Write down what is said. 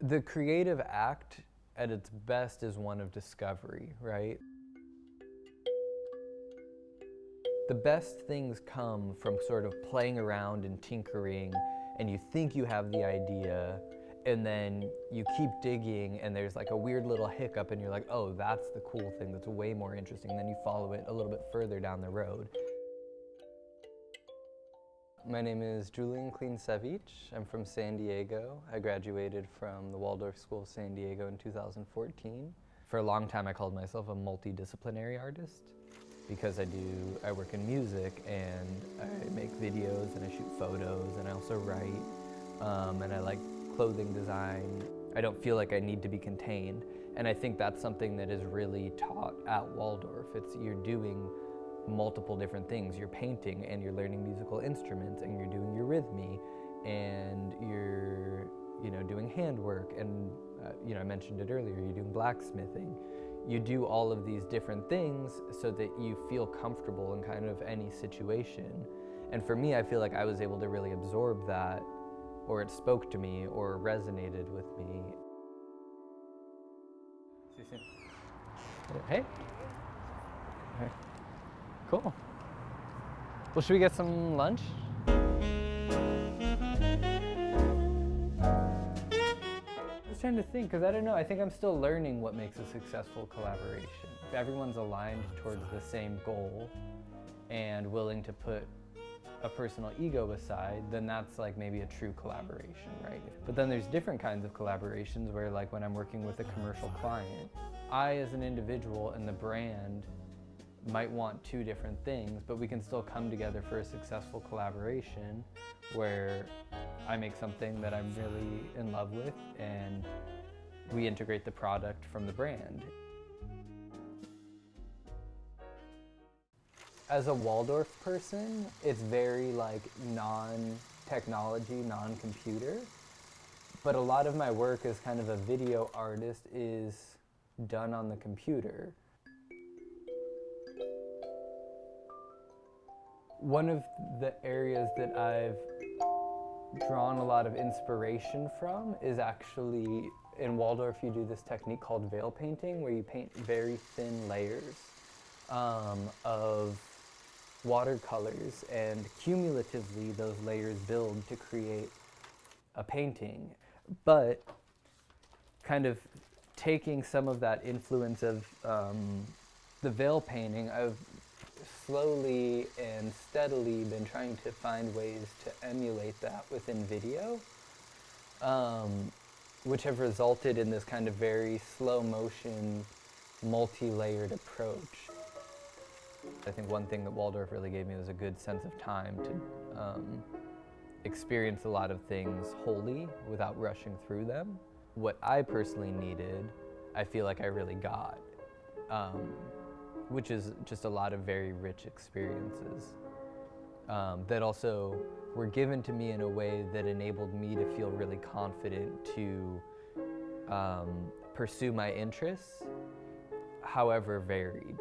The creative act at its best is one of discovery, right? The best things come from sort of playing around and tinkering, and you think you have the idea, and then you keep digging and there's like a weird little hiccup and you're like, oh, that's the cool thing, that's way more interesting. And then you follow it a little bit further down the road. My name is Julian Klincewicz. I'm from San Diego. I graduated from the Waldorf School of San Diego in 2014. For a long time I called myself a multidisciplinary artist because I work in music and I make videos and I shoot photos and I also write and I like clothing design. I don't feel like I need to be contained, and I think that's something that is really taught at Waldorf. You're doing multiple different things. You're painting and you're learning musical instruments and you're doing eurythmy and you're doing handwork and I mentioned it earlier, you're doing blacksmithing. You do all of these different things so that you feel comfortable in kind of any situation. And for me, I feel like I was able to really absorb that, or it spoke to me or resonated with me. See you soon. Hey. Okay. Cool. Well, should we get some lunch? I was trying to think, because I don't know, I think I'm still learning what makes a successful collaboration. If everyone's aligned towards the same goal and willing to put a personal ego aside, then that's like maybe a true collaboration, right? But then there's different kinds of collaborations where, like when I'm working with a commercial client, I as an individual and the brand might want two different things, but we can still come together for a successful collaboration where I make something that I'm really in love with and we integrate the product from the brand. As a Waldorf person, it's very like non-technology, non-computer, but a lot of my work as kind of a video artist is done on the computer. One of the areas that I've drawn a lot of inspiration from is actually, in Waldorf you do this technique called veil painting, where you paint very thin layers of watercolors, and cumulatively those layers build to create a painting. But kind of taking some of that influence of the veil painting, I've slowly and steadily been trying to find ways to emulate that within video, which have resulted in this kind of very slow motion, multi-layered approach. I think one thing that Waldorf really gave me was a good sense of time to experience a lot of things wholly without rushing through them. What I personally needed, I feel like I really got, which is just a lot of very rich experiences that also were given to me in a way that enabled me to feel really confident to pursue my interests, however varied.